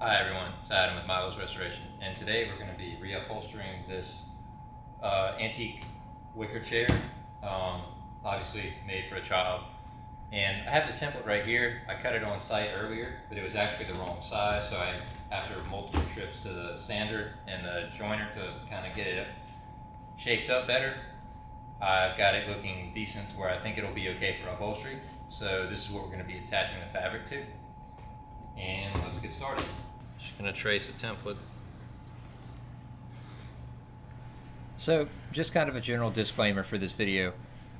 Hi everyone, it's Adam with Milo's Restoration, and today we're going to be reupholstering this antique wicker chair, obviously made for a child. And I have the template right here. I cut it on site earlier, but it was actually the wrong size, so after multiple trips to the sander and the joiner to kind of get it shaped up better, I've got it looking decent to where I think it'll be okay for upholstery. So this is what we're going to be attaching the fabric to. And let's get started. Just going to trace a template. So just kind of a general disclaimer for this video.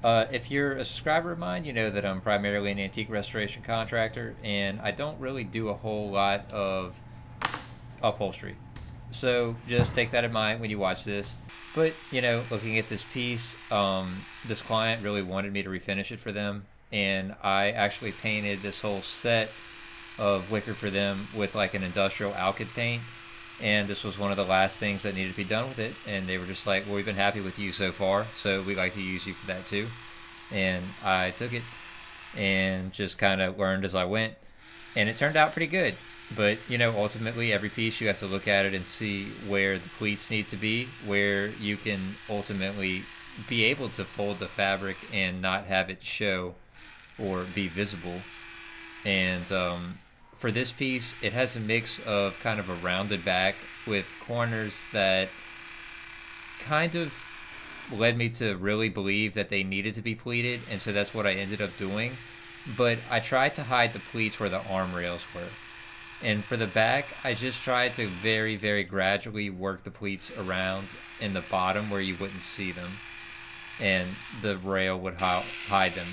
If you're a subscriber of mine, you know that I'm primarily an antique restoration contractor and I don't really do a whole lot of upholstery. So just take that in mind when you watch this. But, you know, looking at this piece, this client really wanted me to refinish it for them, and I actually painted this whole set of wicker for them with like an industrial alkyd paint, and this was one of the last things that needed to be done with it, and they were just like, well, we've been happy with you so far, so we'd like to use you for that too. And I took it and just kind of learned as I went, and it turned out pretty good. But you know, ultimately every piece you have to look at it and see where the pleats need to be, where you can ultimately be able to fold the fabric and not have it show or be visible. And for this piece, it has a mix of kind of a rounded back with corners that kind of led me to really believe that they needed to be pleated, and so that's what I ended up doing. But I tried to hide the pleats where the arm rails were. And for the back, I just tried to very, very gradually work the pleats around in the bottom where you wouldn't see them, and the rail would hide them.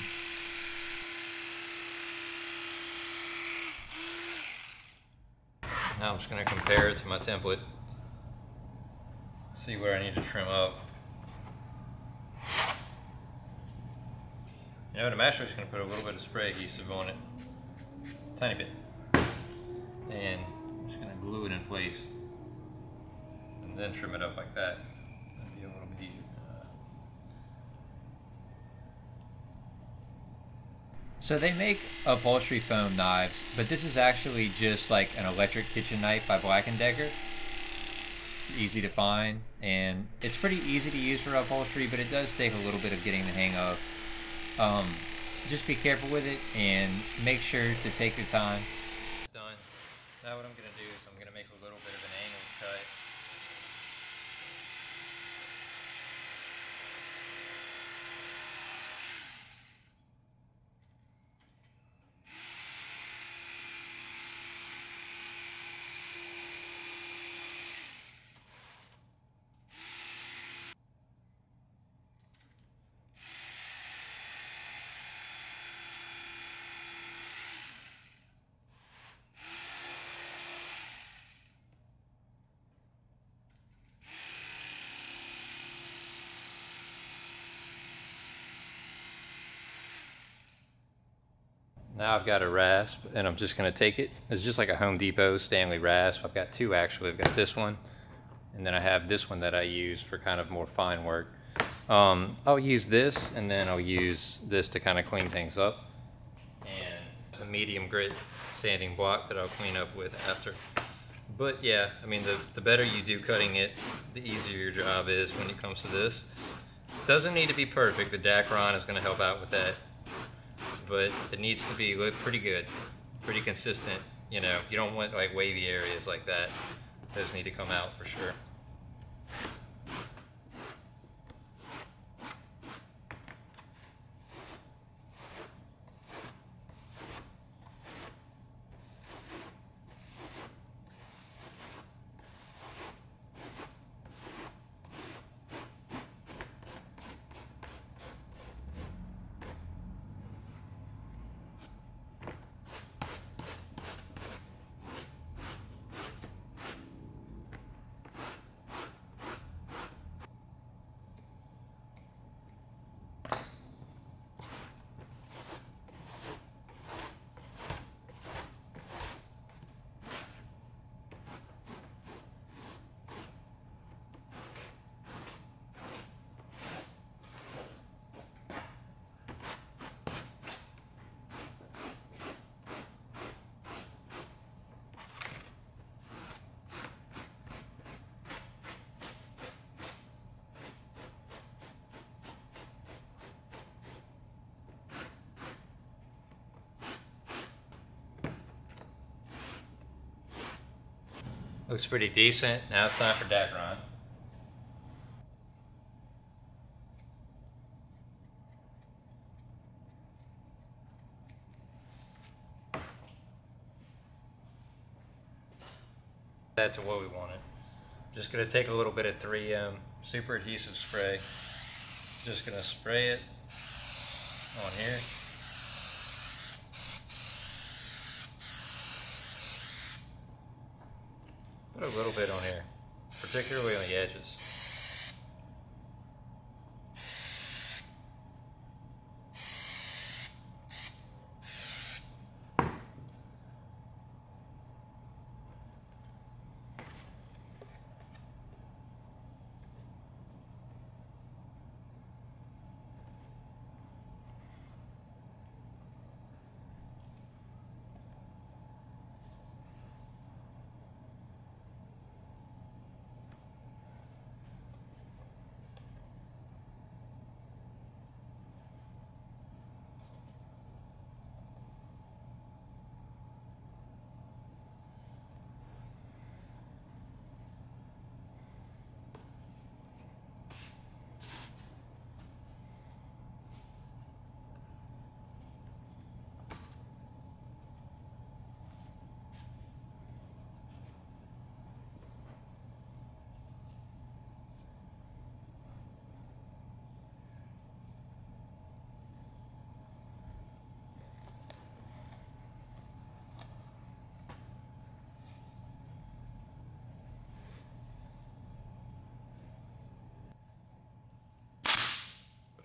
Now I'm just going to compare it to my template, see where I need to trim up. You know what, I'm actually just going to put a little bit of spray adhesive on it, tiny bit, and I'm just going to glue it in place and then trim it up like that. That'd be a little bit easier. So they make upholstery foam knives, but this is actually just like an electric kitchen knife by Black & Decker. Easy to find, and it's pretty easy to use for upholstery, but it does take a little bit of getting the hang of. Just be careful with it and make sure to take your time. It's done. Now what I'm going to do is I'm going to make a little bit of an angled cut. Now I've got a rasp, and I'm just going to take it. It's just like a Home Depot Stanley rasp. I've got two actually. I've got this one, and then I have this one that I use for kind of more fine work. I'll use this, and then I'll use this to kind of clean things up. And a medium grit sanding block that I'll clean up with after. But yeah, I mean, the better you do cutting it, the easier your job is when it comes to this. Doesn't need to be perfect. The dacron is going to help out with that. But it needs to be pretty good, pretty consistent. You know, you don't want like wavy areas like that. Those need to come out for sure. Looks pretty decent. Now it's time for dacron. That to what we wanted. Just gonna take a little bit of 3M super adhesive spray. Just gonna spray it on here. Put a little bit on here, particularly on the edges.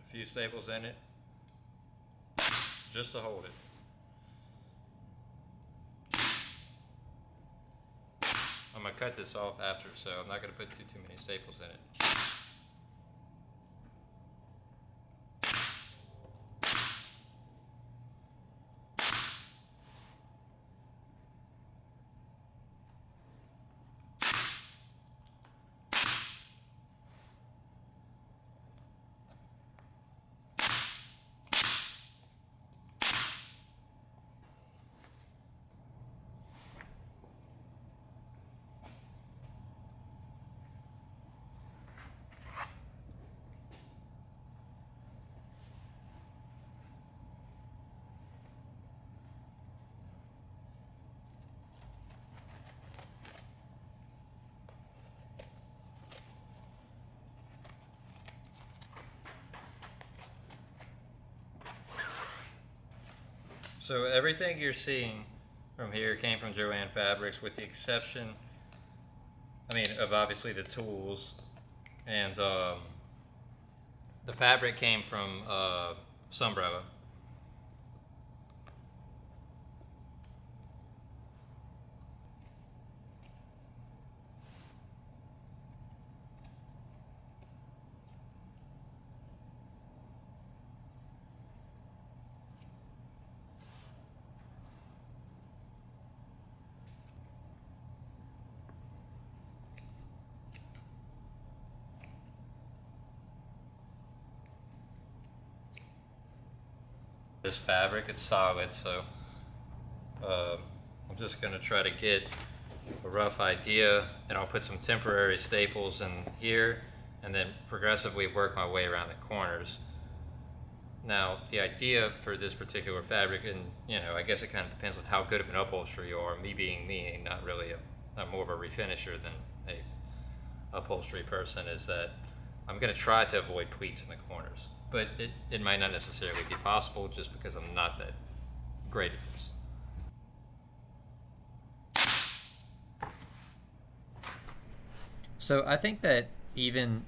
A few staples in it, just to hold it. I'm gonna cut this off after, so I'm not gonna put too many staples in it. So everything you're seeing from here came from Joann Fabrics, with the exception, I mean, of obviously the tools, and the fabric came from Sunbrella. This fabric, it's solid, so I'm just going to try to get a rough idea, and I'll put some temporary staples in here and then progressively work my way around the corners. Now, the idea for this particular fabric, and you know, I guess it kind of depends on how good of an upholsterer you are. Me being me, not really I'm more of a refinisher than a upholstery person, is that I'm going to try to avoid pleats in the corners. But it might not necessarily be possible just because I'm not that great at this. So I think that even,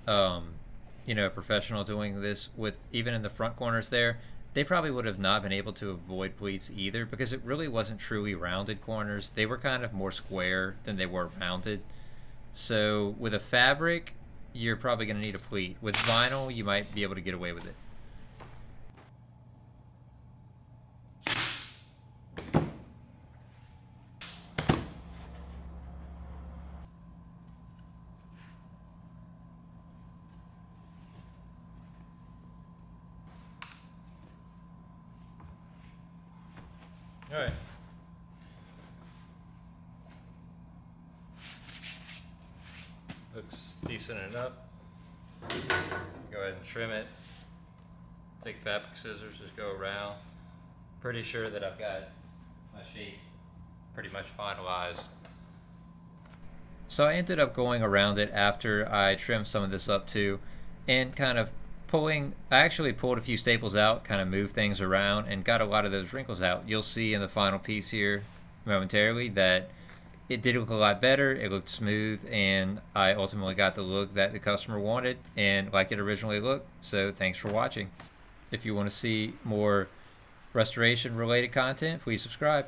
you know, a professional doing this with, even in the front corners there, they probably would have not been able to avoid pleats either, because it really wasn't truly rounded corners. They were kind of more square than they were rounded. So with a fabric, you're probably going to need a pleat. With vinyl, you might be able to get away with it. All right. looks decent enough. Go ahead and trim it. Take fabric scissors, just go around. Pretty sure that I've got my shape pretty much finalized. So I ended up going around it after I trimmed some of this up too, and kind of I actually pulled a few staples out, kind of moved things around, and got a lot of those wrinkles out. You'll see in the final piece here momentarily that it did look a lot better. It looked smooth, and I ultimately got the look that the customer wanted and like it originally looked. So thanks for watching. If you want to see more restoration related content, please subscribe.